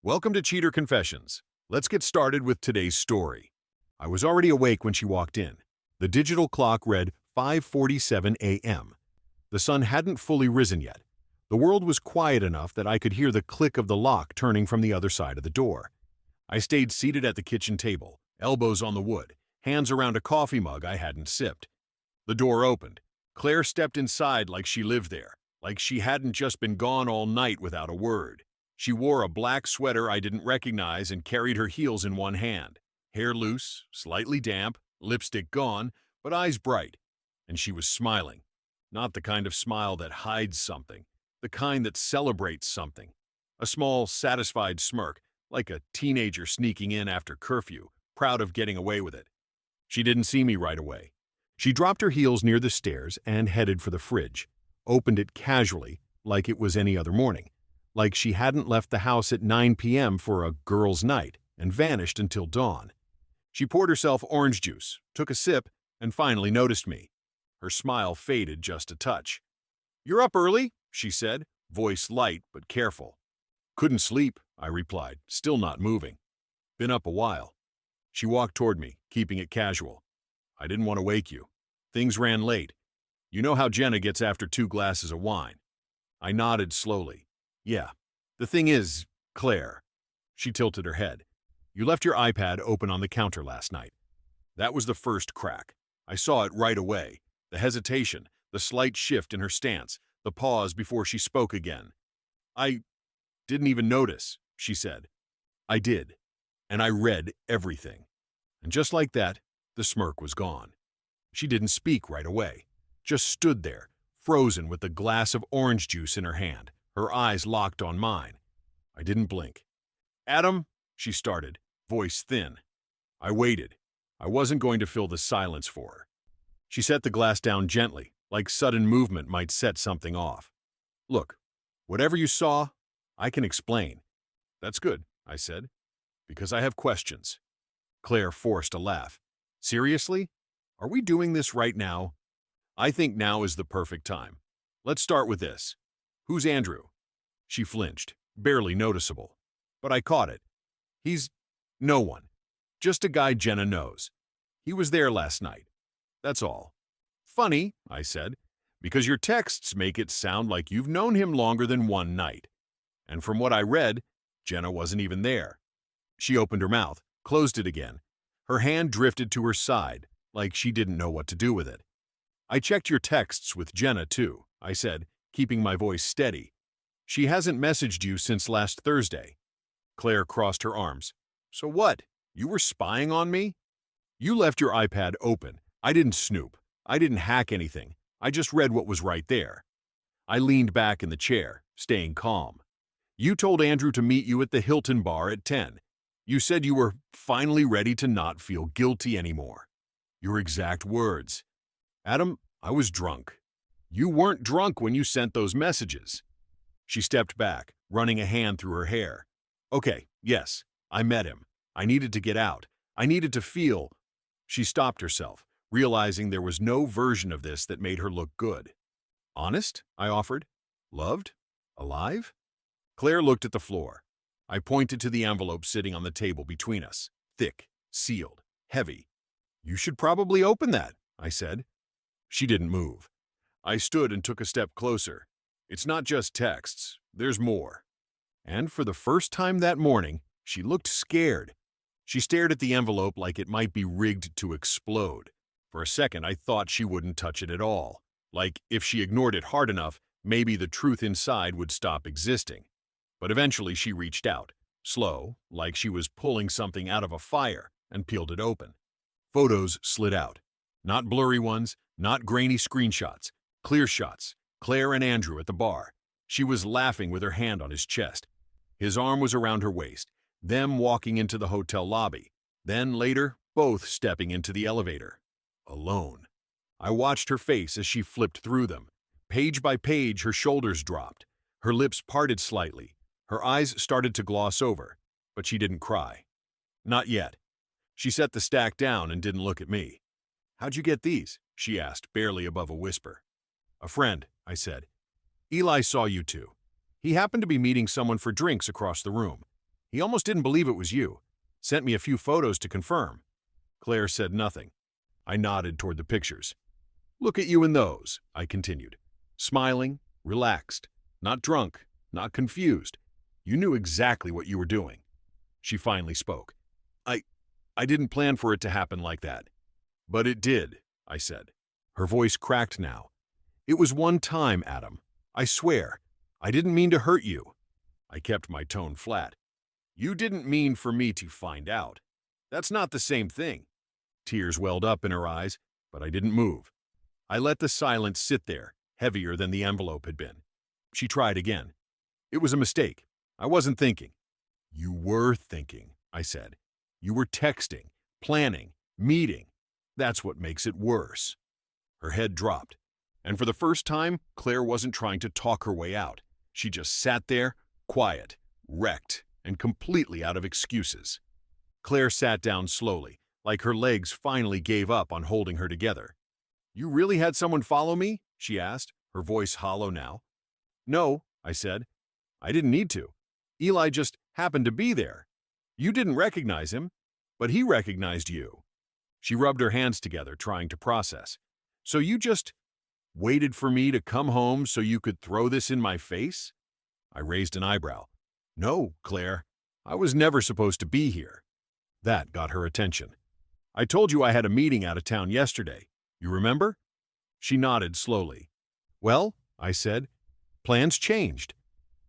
Welcome to Cheater Confessions. Let's get started with today's story. I was already awake when she walked in. The digital clock read 5:47 a.m. The sun hadn't fully risen yet. The world was quiet enough that I could hear the click of the lock turning from the other side of the door. I stayed seated at the kitchen table, elbows on the wood, hands around a coffee mug I hadn't sipped. The door opened. Claire stepped inside like she lived there, like she hadn't just been gone all night without a word. She wore a black sweater I didn't recognize and carried her heels in one hand. Hair loose, slightly damp, lipstick gone, but eyes bright. And she was smiling. Not the kind of smile that hides something, the kind that celebrates something. A small, satisfied smirk, like a teenager sneaking in after curfew, proud of getting away with it. She didn't see me right away. She dropped her heels near the stairs and headed for the fridge, opened it casually, like it was any other morning, like she hadn't left the house at 9 p.m. for a girls' night and vanished until dawn. She poured herself orange juice, took a sip, and finally noticed me. Her smile faded just a touch. "You're up early," she said, voice light but careful. "Couldn't sleep," I replied, still not moving. "Been up a while." She walked toward me, keeping it casual. "I didn't want to wake you. Things ran late. You know how Jenna gets after 2 glasses of wine." I nodded slowly. "Yeah. The thing is, Claire." She tilted her head. "You left your iPad open on the counter last night." That was the first crack. I saw it right away. The hesitation, the slight shift in her stance, the pause before she spoke again. "I didn't even notice," she said. "I did. And I read everything." And just like that, the smirk was gone. She didn't speak right away, just stood there, frozen with a glass of orange juice in her hand, her eyes locked on mine. I didn't blink. "Adam," she started, voice thin. I waited. I wasn't going to fill the silence for her. She set the glass down gently, like sudden movement might set something off. "Look, whatever you saw, I can explain." "That's good," I said, "because I have questions." Claire forced a laugh. "Seriously? Are we doing this right now?" "I think now is the perfect time. Let's start with this. Who's Andrew?" She flinched, barely noticeable. But I caught it. "He's no one. Just a guy Jenna knows. He was there last night. That's all." "Funny," I said, "because your texts make it sound like you've known him longer than one night. And from what I read, Jenna wasn't even there." She opened her mouth, closed it again. Her hand drifted to her side, like she didn't know what to do with it. "I checked your texts with Jenna, too," I said, keeping my voice steady. "She hasn't messaged you since last Thursday." Claire crossed her arms. "So what? You were spying on me?" "You left your iPad open. I didn't snoop. I didn't hack anything. I just read what was right there." I leaned back in the chair, staying calm. "You told Andrew to meet you at the Hilton bar at 10. You said you were finally ready to not feel guilty anymore." "Your exact words." "Adam, I was drunk." "You weren't drunk when you sent those messages." She stepped back, running a hand through her hair. "Okay, yes, I met him. I needed to get out. I needed to feel." She stopped herself, realizing there was no version of this that made her look good. "Honest?" I offered. "Loved? Alive?" Claire looked at the floor. I pointed to the envelope sitting on the table between us. Thick, sealed, heavy. "You should probably open that," I said. She didn't move. I stood and took a step closer. "It's not just texts. There's more." And for the first time that morning, she looked scared. She stared at the envelope like it might be rigged to explode. For a second, I thought she wouldn't touch it at all. Like, if she ignored it hard enough, maybe the truth inside would stop existing. But eventually she reached out, slow, like she was pulling something out of a fire, and peeled it open. Photos slid out. Not blurry ones, not grainy screenshots. Clear shots. Claire and Andrew at the bar. She was laughing with her hand on his chest. His arm was around her waist. Them walking into the hotel lobby. Then later, both stepping into the elevator. Alone. I watched her face as she flipped through them. Page by page, her shoulders dropped. Her lips parted slightly. Her eyes started to gloss over, but she didn't cry. Not yet. She set the stack down and didn't look at me. "How'd you get these?" she asked, barely above a whisper. "A friend," I said. "Eli saw you two. He happened to be meeting someone for drinks across the room. He almost didn't believe it was you. Sent me a few photos to confirm." Claire said nothing. I nodded toward the pictures. "Look at you in those," I continued. "Smiling, relaxed, not drunk, not confused. You knew exactly what you were doing." She finally spoke. I didn't plan for it to happen like that." "But it did," I said. Her voice cracked now. "It was one time, Adam. I swear. I didn't mean to hurt you." I kept my tone flat. "You didn't mean for me to find out. That's not the same thing." Tears welled up in her eyes, but I didn't move. I let the silence sit there, heavier than the envelope had been. She tried again. "It was a mistake. I wasn't thinking." "You were thinking," I said. "You were texting, planning, meeting. That's what makes it worse." Her head dropped, and for the first time, Claire wasn't trying to talk her way out. She just sat there, quiet, wrecked, and completely out of excuses. Claire sat down slowly, like her legs finally gave up on holding her together. "You really had someone follow me?" she asked, her voice hollow now. "No," I said. "I didn't need to. Eli just happened to be there. You didn't recognize him, but he recognized you." She rubbed her hands together, trying to process. "So you just waited for me to come home so you could throw this in my face?" I raised an eyebrow. "No, Claire. I was never supposed to be here." That got her attention. "I told you I had a meeting out of town yesterday. You remember?" She nodded slowly. "Well," I said, "plans changed.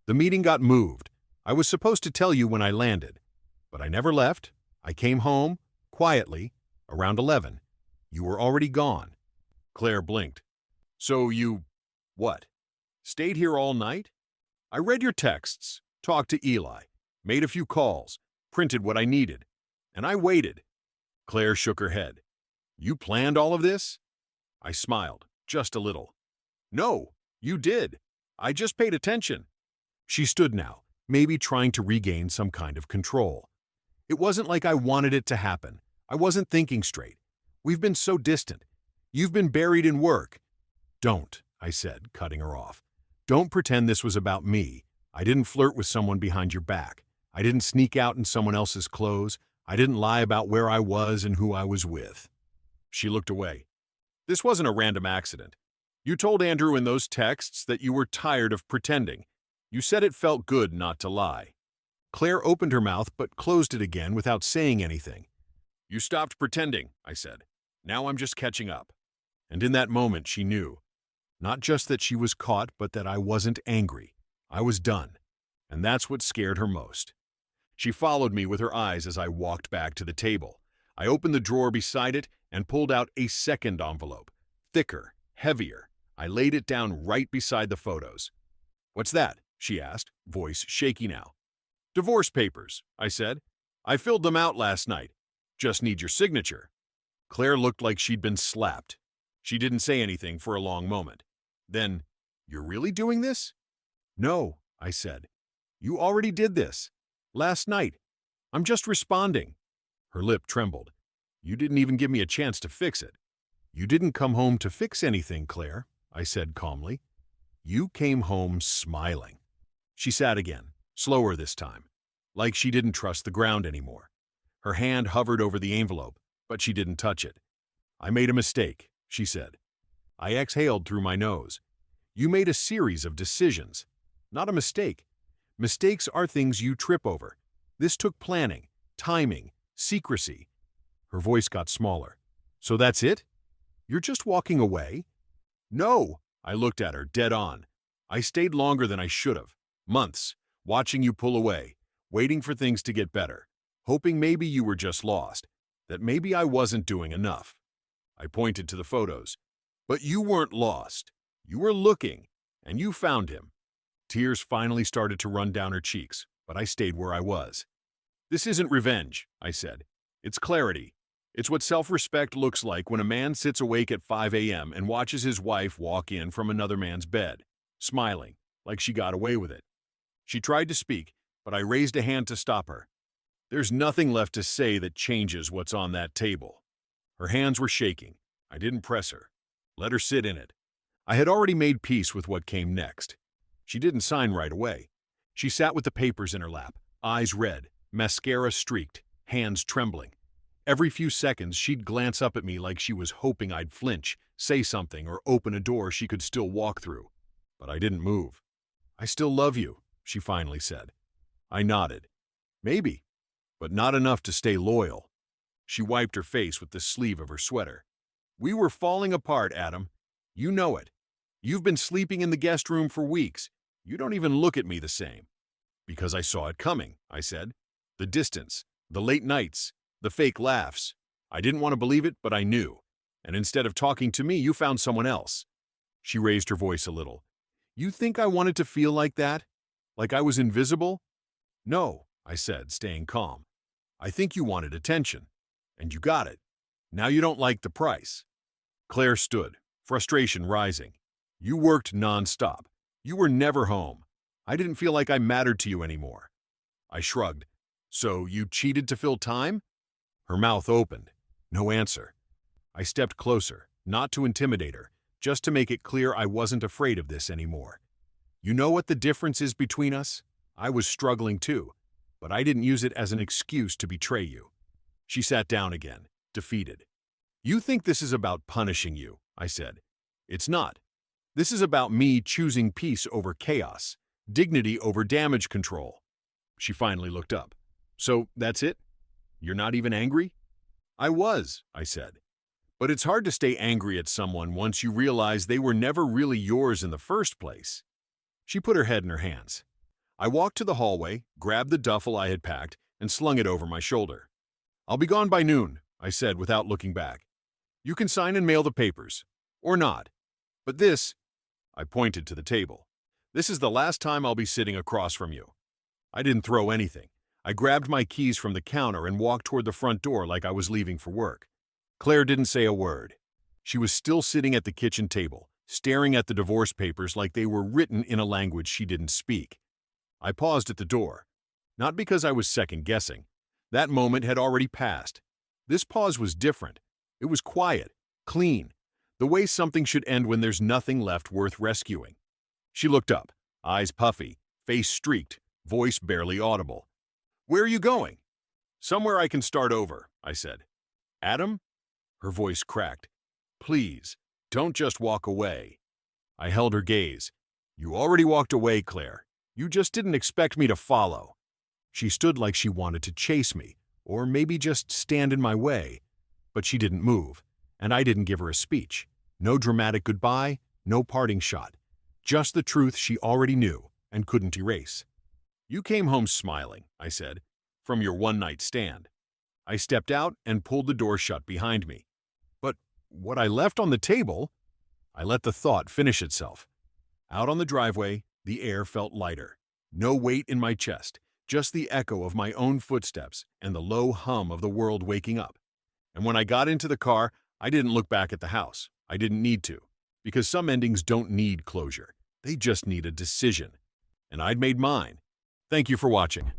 The meeting got moved. I was supposed to tell you when I landed. But I never left. I came home, quietly, around 11. You were already gone." Claire blinked. "So you, what, stayed here all night?" "I read your texts, talked to Eli, made a few calls, printed what I needed, and I waited." Claire shook her head. "You planned all of this?" I smiled, just a little. "No, you did. I just paid attention." She stood now, maybe trying to regain some kind of control. "It wasn't like I wanted it to happen. I wasn't thinking straight. We've been so distant. You've been buried in work." "Don't," I said, cutting her off. "Don't pretend this was about me. I didn't flirt with someone behind your back. I didn't sneak out in someone else's clothes. I didn't lie about where I was and who I was with." She looked away. "This wasn't a random accident. You told Andrew in those texts that you were tired of pretending. You said it felt good not to lie." Claire opened her mouth but closed it again without saying anything. "You stopped pretending," I said. "Now I'm just catching up." And in that moment she knew. Not just that she was caught, but that I wasn't angry. I was done. And that's what scared her most. She followed me with her eyes as I walked back to the table. I opened the drawer beside it and pulled out a second envelope. Thicker, heavier. I laid it down right beside the photos. "What's that?" she asked, voice shaky now. "Divorce papers," I said. "I filled them out last night. Just need your signature." Claire looked like she'd been slapped. She didn't say anything for a long moment. Then, "You're really doing this?" "No," I said. "You already did this. Last night. I'm just responding." Her lip trembled. "You didn't even give me a chance to fix it." "You didn't come home to fix anything, Claire," I said calmly. "You came home smiling." She sat again, slower this time, like she didn't trust the ground anymore. Her hand hovered over the envelope, but she didn't touch it. "I made a mistake," she said. I exhaled through my nose. "You made a series of decisions. Not a mistake. Mistakes are things you trip over. This took planning, timing, secrecy." Her voice got smaller. "So that's it? You're just walking away?" "No." I looked at her, dead on. "I stayed longer than I should have. Months, watching you pull away, waiting for things to get better, hoping maybe you were just lost, that maybe I wasn't doing enough." I pointed to the photos. "But you weren't lost. You were looking, and you found him." Tears finally started to run down her cheeks, but I stayed where I was. "This isn't revenge," I said. "It's clarity. It's what self-respect looks like when a man sits awake at 5 a.m. and watches his wife walk in from another man's bed, smiling, like she got away with it." She tried to speak, but I raised a hand to stop her. "There's nothing left to say that changes what's on that table." Her hands were shaking. I didn't press her. Let her sit in it. I had already made peace with what came next. She didn't sign right away. She sat with the papers in her lap, Eyes red, mascara streaked, hands trembling. Every few seconds, she'd glance up at me like she was hoping I'd flinch, say something, or open a door she could still walk through. But I didn't move. "I still love you," she finally said. I nodded. "Maybe, but not enough to stay loyal." She wiped her face with the sleeve of her sweater. "We were falling apart, Adam. You know it. You've been sleeping in the guest room for weeks. You don't even look at me the same." "Because I saw it coming," I said. "The distance, the late nights, the fake laughs. I didn't want to believe it, but I knew. And instead of talking to me, you found someone else." She raised her voice a little. "You think I wanted to feel like that? Like I was invisible?" "No," I said, staying calm. "I think you wanted attention. And you got it. Now you don't like the price." Claire stood, frustration rising. "You worked nonstop. You were never home. I didn't feel like I mattered to you anymore." I shrugged. "So you cheated to fill time?" Her mouth opened. No answer. I stepped closer, not to intimidate her, just to make it clear I wasn't afraid of this anymore. "You know what the difference is between us? I was struggling too, but I didn't use it as an excuse to betray you." She sat down again, defeated. "You think this is about punishing you," I said. "It's not. This is about me choosing peace over chaos, dignity over damage control." She finally looked up. "So that's it? You're not even angry?" "I was," I said. "But it's hard to stay angry at someone once you realize they were never really yours in the first place." She put her head in her hands. I walked to the hallway, grabbed the duffel I had packed, and slung it over my shoulder. "I'll be gone by noon," I said without looking back. "You can sign and mail the papers. Or not. But this," I pointed to the table, "this is the last time I'll be sitting across from you." I didn't throw anything. I grabbed my keys from the counter and walked toward the front door like I was leaving for work. Claire didn't say a word. She was still sitting at the kitchen table, staring at the divorce papers like they were written in a language she didn't speak. I paused at the door. Not because I was second-guessing. That moment had already passed. This pause was different. It was quiet, clean, the way something should end when there's nothing left worth rescuing. She looked up, eyes puffy, face streaked, voice barely audible. "Where are you going?" "Somewhere I can start over," I said. "Adam?" Her voice cracked. "Please, don't just walk away." I held her gaze. "You already walked away, Claire. You just didn't expect me to follow." She stood like she wanted to chase me, or maybe just stand in my way. But she didn't move, and I didn't give her a speech. No dramatic goodbye, no parting shot. Just the truth she already knew and couldn't erase. "You came home smiling," I said, "from your one-night stand." I stepped out and pulled the door shut behind me. "But what I left on the table—" I let the thought finish itself. Out on the driveway, the air felt lighter. No weight in my chest, just the echo of my own footsteps and the low hum of the world waking up. And when I got into the car, I didn't look back at the house. I didn't need to, because some endings don't need closure. They just need a decision. And I'd made mine. Thank you for watching.